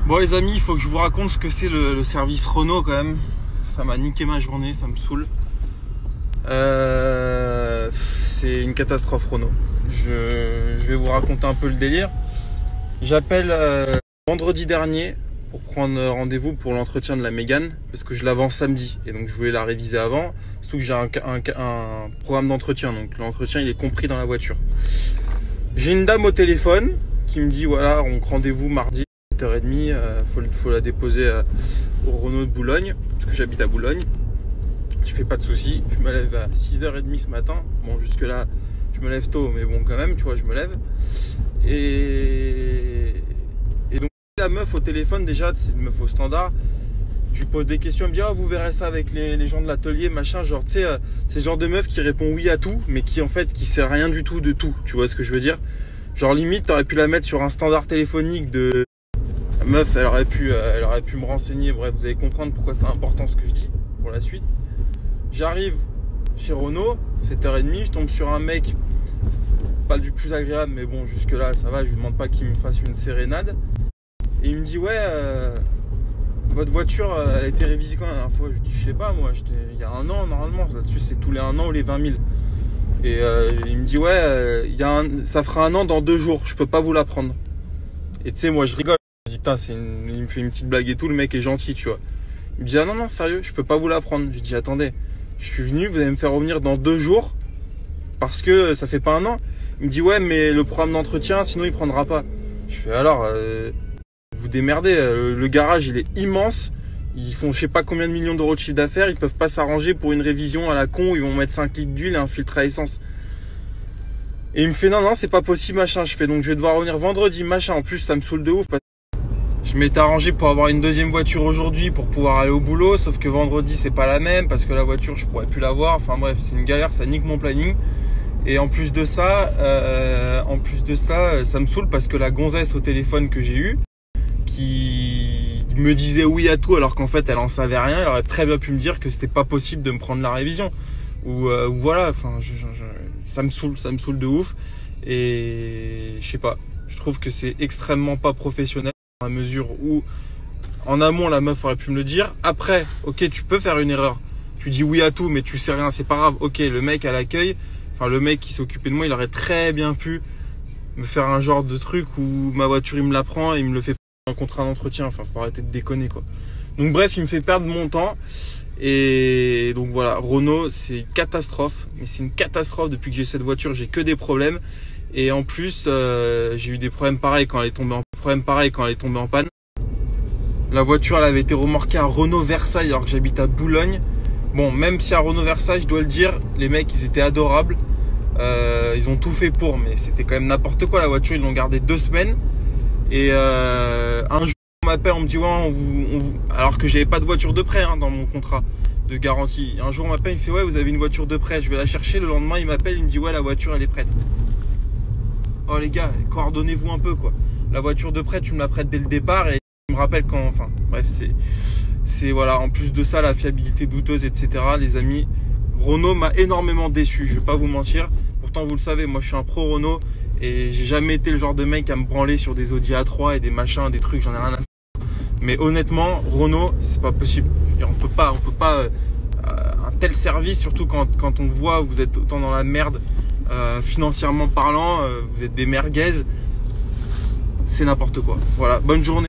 Bon les amis, il faut que je vous raconte ce que c'est le service Renault quand même. Ça m'a niqué ma journée, ça me saoule. C'est une catastrophe Renault. Je vais vous raconter un peu le délire. J'appelle vendredi dernier pour prendre rendez-vous pour l'entretien de la Mégane parce que je l'avance samedi et donc je voulais la réviser avant. Surtout que j'ai un programme d'entretien, donc l'entretien il est compris dans la voiture. J'ai une dame au téléphone qui me dit voilà, on rendez-vous mardi 7h30, faut la déposer au Renault de Boulogne parce que j'habite à Boulogne. Je fais pas de soucis, je me lève à 6h30 ce matin. Bon, jusque là je me lève tôt, mais bon quand même, tu vois, je me lève. Et donc la meuf au téléphone, déjà c'est une meuf au standard. Je lui pose des questions, elle me dit oh, vous verrez ça avec les gens de l'atelier, machin, genre tu sais, c'est le genre de meuf qui répond oui à tout, mais qui en fait qui sait rien du tout de tout, tu vois ce que je veux dire? Genre limite t'aurais pu la mettre sur un standard téléphonique de... La meuf elle aurait pu me renseigner, bref vous allez comprendre pourquoi c'est important ce que je dis pour la suite. J'arrive chez Renault, 7h30, je tombe sur un mec, pas du plus agréable, mais bon jusque là ça va, je lui demande pas qu'il me fasse une sérénade. Et il me dit ouais, votre voiture elle a été révisée quand la dernière fois? Je lui dis je sais pas moi, il y a un an normalement, là-dessus c'est tous les 1 an ou les 20 000. Et il me dit ouais, ça fera 1 an dans 2 jours, je peux pas vous la prendre. Et tu sais moi je rigole, je me dis putain il me fait une petite blague et tout, le mec est gentil tu vois. Il me dit ah non sérieux, je peux pas vous la prendre. Je dis attendez, je suis venu, vous allez me faire revenir dans 2 jours parce que ça fait pas 1 an. Il me dit ouais mais le programme d'entretien sinon il prendra pas. Je fais alors vous démerdez, le garage il est immense, ils font je sais pas combien de millions d'euros de chiffre d'affaires, ils peuvent pas s'arranger pour une révision à la con où ils vont mettre 5 litres d'huile et un filtre à essence. Et il me fait non c'est pas possible machin. Je fais donc je vais devoir revenir vendredi machin. En plus ça me saoule de ouf parce que je m'étais arrangé pour avoir une deuxième voiture aujourd'hui pour pouvoir aller au boulot, sauf que vendredi c'est pas la même parce que la voiture je pourrais plus l'avoir. Enfin bref c'est une galère, ça nique mon planning. Et en plus de ça, ça me saoule parce que la gonzesse au téléphone que j'ai eue, qui me disait oui à tout alors qu'en fait elle en savait rien, elle aurait très bien pu me dire que c'était pas possible de me prendre la révision. Ou voilà, enfin ça me saoule de ouf. Et je sais pas, je trouve que c'est extrêmement pas professionnel dans la mesure où en amont la meuf aurait pu me le dire. Après, ok tu peux faire une erreur, tu dis oui à tout mais tu sais rien, c'est pas grave. Ok le mec à l'accueil, enfin le mec qui s'est occupé de moi, il aurait très bien pu me faire un genre de truc où ma voiture il me la prend et il me le fait en contrat d'entretien. Enfin faut arrêter de déconner quoi. Donc bref il me fait perdre mon temps. Et donc voilà, Renault c'est une catastrophe, mais c'est une catastrophe. Depuis que j'ai cette voiture j'ai que des problèmes. Et en plus j'ai eu des problèmes pareils quand elle est tombée en panne. La voiture elle avait été remorquée à Renault Versailles alors que j'habite à Boulogne. Bon même si à Renault Versailles je dois le dire, les mecs ils étaient adorables, ils ont tout fait pour, mais c'était quand même n'importe quoi. La voiture ils l'ont gardée 2 semaines. Et un jour on m'appelle, on me dit ouais alors que j'avais pas de voiture de prêt dans mon contrat de garantie. Un jour on m'appelle, il me fait ouais vous avez une voiture de prêt, je vais la chercher. Le lendemain il m'appelle, il me dit ouais la voiture elle est prête. Oh les gars, coordonnez-vous un peu quoi. La voiture de prêt tu me la prêtes dès le départ et tu me rappelles quand, enfin bref c'est voilà. En plus de ça la fiabilité douteuse etc. Les amis, Renault m'a énormément déçu, je vais pas vous mentir. Pourtant vous le savez, moi je suis un pro Renault et j'ai jamais été le genre de mec à me branler sur des Audi A3 et des machins, des trucs, j'en ai rien à faire. Mais honnêtement, Renault, c'est pas possible. Et on peut pas un tel service, surtout quand on voit vous êtes autant dans la merde financièrement parlant, vous êtes des merguez, c'est n'importe quoi. Voilà, bonne journée.